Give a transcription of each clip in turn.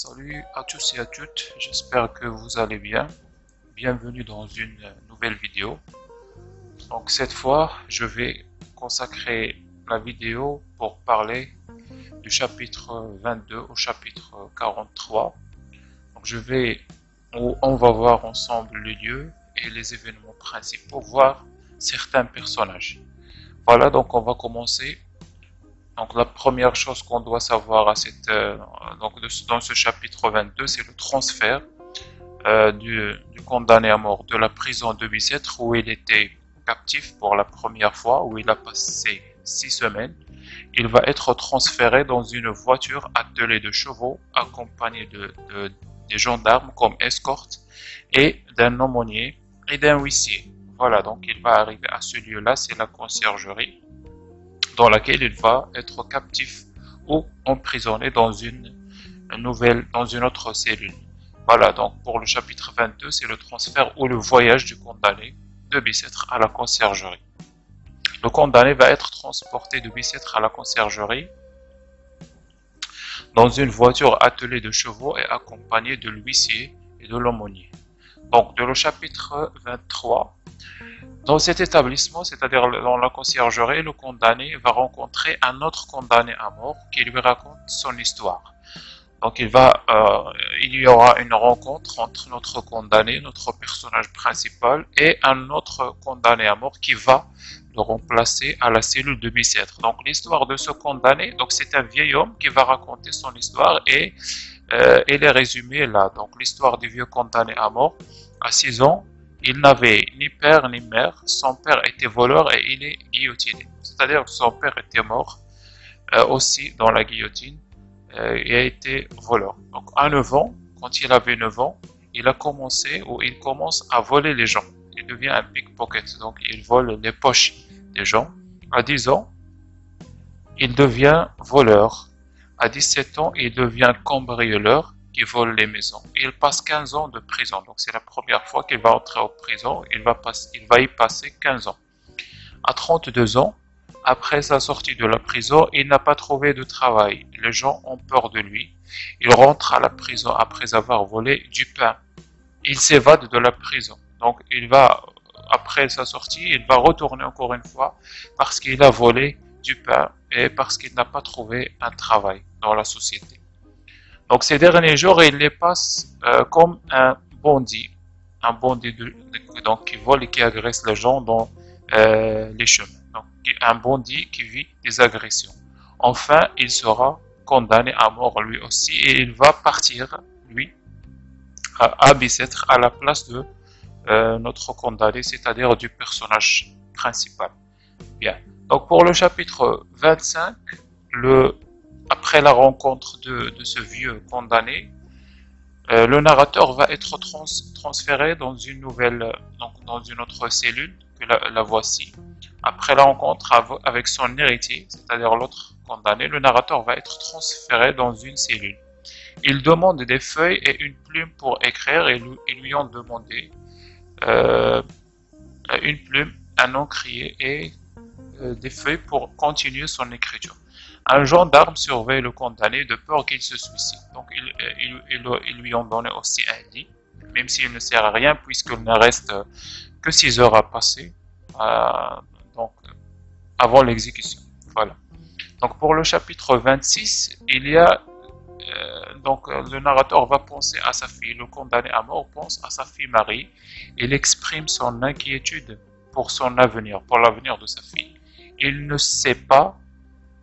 Salut à tous et à toutes, j'espère que vous allez bien. Bienvenue dans une nouvelle vidéo. Donc cette fois, je vais consacrer la vidéo pour parler du chapitre 22 au chapitre 43. Donc on va voir ensemble les lieux et les événements principaux, voir certains personnages. Voilà, donc on va commencer. Donc la première chose qu'on doit savoir dans ce chapitre 22, c'est le transfert du condamné à mort de la prison de Bicêtre où il était captif pour la première fois, où il a passé 6 semaines. Il va être transféré dans une voiture attelée de chevaux, accompagné des gendarmes comme escorte et d'un aumônier et d'un huissier. Voilà, donc il va arriver à ce lieu-là, c'est la conciergerie, dans laquelle il va être captif ou emprisonné dans dans une autre cellule. Voilà, donc pour le chapitre 22, c'est le transfert ou le voyage du condamné de Bicêtre à la conciergerie. Le condamné va être transporté de Bicêtre à la conciergerie dans une voiture attelée de chevaux et accompagné de l'huissier et de l'aumônier. Donc, dans le chapitre 23, dans cet établissement, c'est-à-dire dans la conciergerie, le condamné va rencontrer un autre condamné à mort qui lui raconte son histoire. Donc il y aura une rencontre entre notre condamné, notre personnage principal, et un autre condamné à mort qui va le remplacer à la cellule de Bicêtre. Donc l'histoire de ce condamné, donc c'est un vieil homme qui va raconter son histoire et elle est résumée là. Donc l'histoire du vieux condamné à mort, à 6 ans, il n'avait ni père ni mère, son père était voleur et il est guillotiné. C'est-à-dire que son père était mort aussi dans la guillotine et a été voleur. Donc à 9 ans, quand il avait 9 ans, il commence à voler les gens. Il devient un pickpocket, donc il vole les poches des gens. À 10 ans, il devient voleur. À 17 ans, il devient cambrioleur qui vole les maisons. Il passe 15 ans de prison. Donc c'est la première fois qu'il va entrer en prison. Il va y passer 15 ans. À 32 ans, après sa sortie de la prison, il n'a pas trouvé de travail. Les gens ont peur de lui. Il rentre à la prison après avoir volé du pain. Il s'évade de la prison. Donc après sa sortie, il va retourner encore une fois parce qu'il a volé du pain et parce qu'il n'a pas trouvé un travail dans la société. Donc ces derniers jours, il les passe comme un bandit donc qui vole et qui agresse les gens dans les chemins. Donc un bandit qui vit des agressions. Enfin, il sera condamné à mort lui aussi et il va partir, lui, à Bicêtre à la place de notre condamné, c'est-à-dire du personnage principal. Bien. Donc pour le chapitre 25, après la rencontre de ce vieux condamné, le narrateur va être transféré dans une dans une autre cellule que la voici. Après la rencontre avec son héritier, c'est-à-dire l'autre condamné, le narrateur va être transféré dans une cellule. Il demande des feuilles et une plume pour écrire et ils lui ont demandé une plume, un encrier et des feuilles pour continuer son écriture. Un gendarme surveille le condamné de peur qu'il se suicide. Donc ils lui ont donné aussi un lit, même s'il ne sert à rien puisqu'il ne reste que 6 heures à passer donc, avant l'exécution. Voilà. Donc pour le chapitre 26, le narrateur va penser à sa fille. Le condamné à mort pense à sa fille Marie. Il exprime son inquiétude pour son avenir, pour l'avenir de sa fille. Il ne sait pas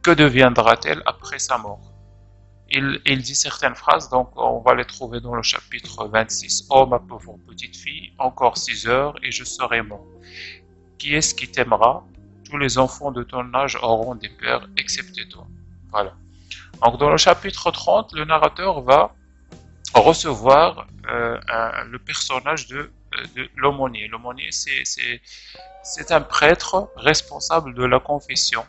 que deviendra-t-elle après sa mort. Il dit certaines phrases, donc on va les trouver dans le chapitre 26. Oh ma pauvre petite fille, encore 6 heures et je serai mort. Qui est-ce qui t'aimera? Tous les enfants de ton âge auront des pères, excepté toi. Voilà. Donc dans le chapitre 30, le narrateur va recevoir le personnage de l'aumônier. L'aumônier, c'est un prêtre responsable de la confession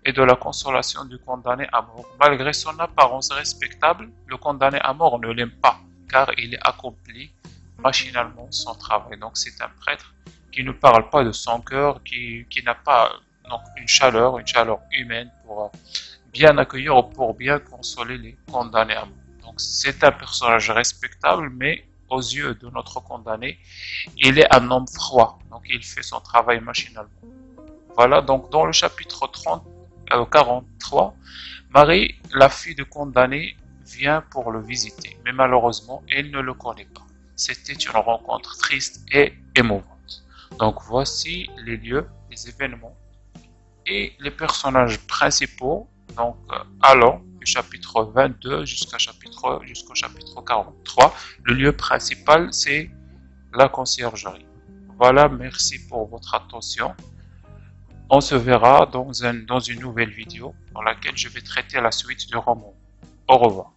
et de la consolation du condamné à mort. Malgré son apparence respectable, le condamné à mort ne l'aime pas, car il a accompli machinalement son travail. Donc c'est un prêtre qui ne parle pas de son cœur, qui n'a pas donc, une chaleur humaine pour bien accueillir ou pour bien consoler les condamnés à mort. Donc c'est un personnage respectable, mais aux yeux de notre condamné, il est un homme froid. Donc il fait son travail machinalement. Voilà, donc dans le chapitre 43, Marie, la fille du condamné, vient pour le visiter, mais malheureusement, elle ne le connaît pas. C'était une rencontre triste et émouvante. Donc voici les lieux, les événements et les personnages principaux, donc allant du chapitre 22 jusqu'au chapitre 43. Le lieu principal, c'est la conciergerie. Voilà, merci pour votre attention. On se verra dans une nouvelle vidéo dans laquelle je vais traiter la suite du roman. Au revoir.